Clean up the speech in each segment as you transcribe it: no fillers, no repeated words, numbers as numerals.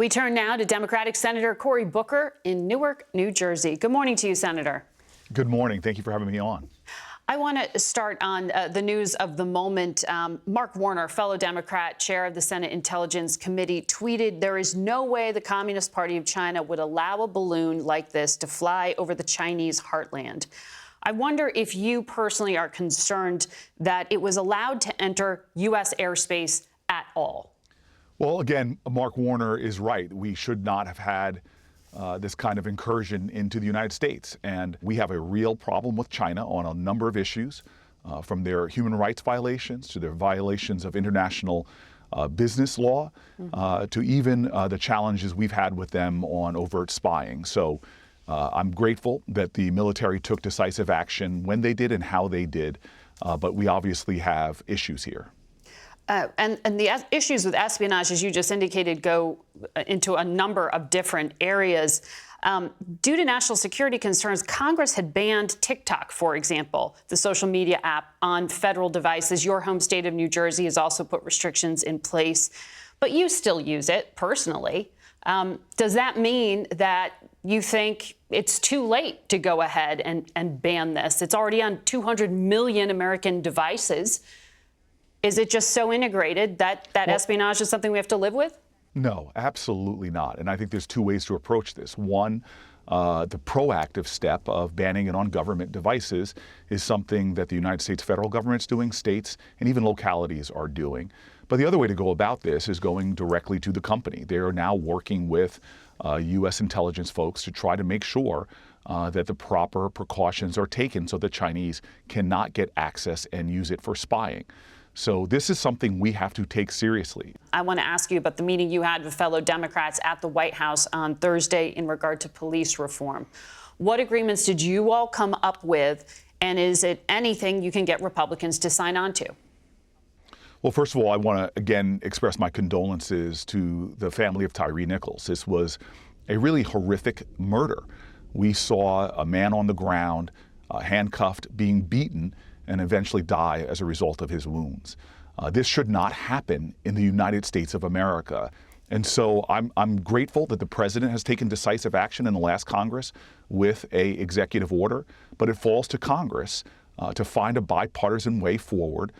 We turn now to Democratic Senator Cory Booker in Newark, New Jersey. Good morning to you, Senator. Good morning. Thank you for having me on. I want to start on the news of the moment. Mark Warner, fellow Democrat, chair of the Senate Intelligence Committee, tweeted, "There is no way the Communist Party of China would allow a balloon like this to fly over the Chinese heartland." I wonder if you personally are concerned that it was allowed to enter U.S. airspace at all. Well, again, Mark Warner is right. We should not have had this kind of incursion into the United States. And we have a real problem with China on a number of issues, from their human rights violations to their violations of international business law, to even the challenges we've had with them on overt spying. So I'm grateful that the military took decisive action when they did and how they did. But we obviously have issues here. And the issues with espionage, as you just indicated, go into a number of different areas. Due to national security concerns, Congress had banned TikTok, for example, the social media app, on federal devices. Your home state of New Jersey has also put restrictions in place, but you still use it personally. Does that mean that you think it's too late to go ahead and ban this? It's already on 200 million American devices. Is it just so integrated that espionage is something we have to live with? No, absolutely not. And I think there's two ways to approach this. One, the proactive step of banning it on government devices is something that the United States federal government's doing, states, and even localities are doing. But the other way to go about this is going directly to the company. They are now working with U.S. intelligence folks to try to make sure that the proper precautions are taken so the Chinese cannot get access and use it for spying. So this is something we have to take seriously. I want to ask you about the meeting you had with fellow Democrats at the White House on Thursday in regard to police reform. What agreements did you all come up with, and is it anything you can get Republicans to sign on to? Well, first of all, I want to again express my condolences to the family of Tyre Nichols. This was a really horrific murder. We saw a man on the ground, handcuffed, being beaten, and eventually die as a result of his wounds. This should not happen in the United States of America. And so I'm grateful that the president has taken decisive action in the last Congress with an executive order, but it falls to Congress to find a bipartisan way forward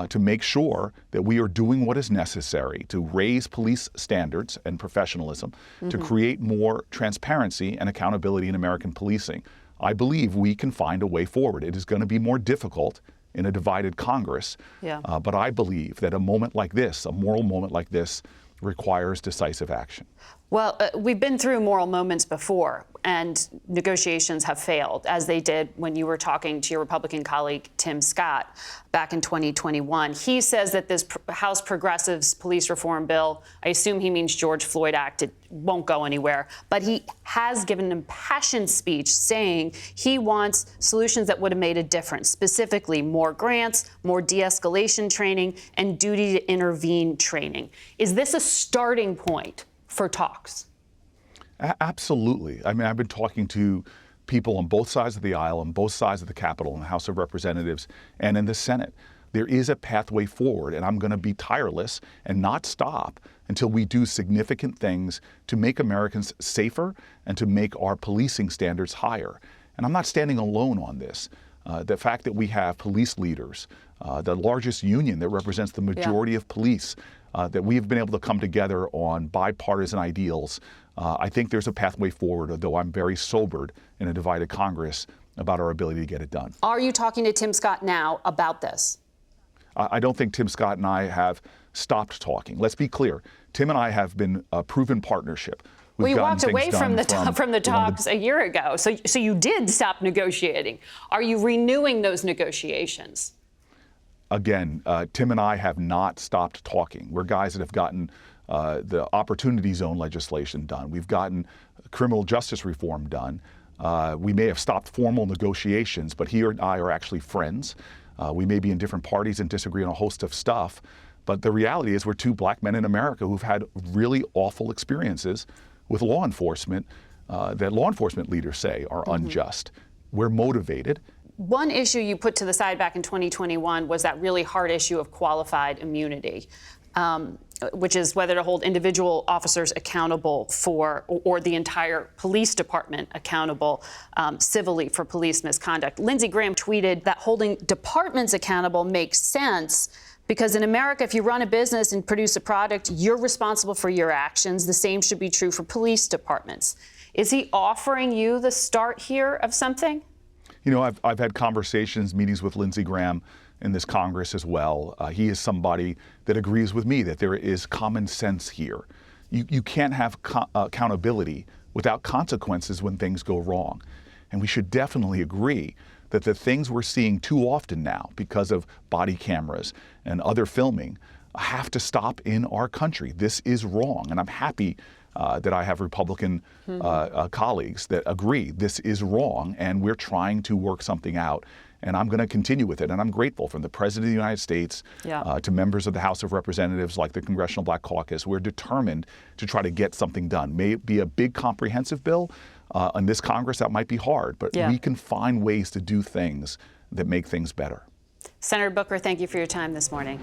to make sure that we are doing what is necessary to raise police standards and professionalism, to create more transparency and accountability in American policing. I believe we can find a way forward. It is going to be more difficult in a divided Congress, but I believe that a moment like this, a moral moment like this, requires decisive action. Well, we've been through moral moments before, and negotiations have failed, as they did when you were talking to your Republican colleague, Tim Scott, back in 2021. He says that this House Progressives police reform bill, I assume he means George Floyd Act, it won't go anywhere. But he has given an impassioned speech saying he wants solutions that would have made a difference, specifically more grants, more de-escalation training, and duty to intervene training. Is this a starting point for talks? Absolutely. I mean, I've been talking to people on both sides of the aisle, on both sides of the Capitol, in the House of Representatives, and in the Senate. There is a pathway forward, and I'm going to be tireless and not stop until we do significant things to make Americans safer and to make our policing standards higher. And I'm not standing alone on this. The fact that we have police leaders, the largest union that represents the majority of police, that we've been able to come together on bipartisan ideals. I think there's a pathway forward, though I'm very sobered in a divided Congress about our ability to get it done. Are you talking to Tim Scott now about this? I don't think Tim Scott and I have stopped talking. Let's be clear. Tim and I have been a proven partnership. Well, you walked away from the talks a year ago, so you did stop negotiating. Are you renewing those negotiations? Again, Tim and I have not stopped talking. We're guys that have gotten the Opportunity Zone legislation done. We've gotten criminal justice reform done. We may have stopped formal negotiations, but he and I are actually friends. We may be in different parties and disagree on a host of stuff. But the reality is we're two black men in America who've had really awful experiences with law enforcement that law enforcement leaders say are unjust. We're motivated. One issue you put to the side back in 2021 was that really hard issue of qualified immunity. which is whether to hold individual officers accountable for, or the entire police department accountable civilly for police misconduct. Lindsey Graham tweeted that holding departments accountable makes sense because in America, if you run a business and produce a product, you're responsible for your actions. The same should be true for police departments. Is he offering you the start here of something? You know, I've had conversations, meetings with Lindsey Graham in this Congress as well. He is somebody that agrees with me that there is common sense here. You can't have accountability without consequences when things go wrong. And we should definitely agree that the things we're seeing too often now because of body cameras and other filming have to stop in our country. This is wrong. And I'm happy that I have Republican colleagues that agree this is wrong, and we're trying to work something out. And I'm going to continue with it. And I'm grateful from the President of the United States to members of the House of Representatives like the Congressional Black Caucus. We're determined to try to get something done. May it be a big comprehensive bill. In this Congress, that might be hard, but we can find ways to do things that make things better. Senator Booker, thank you for your time this morning.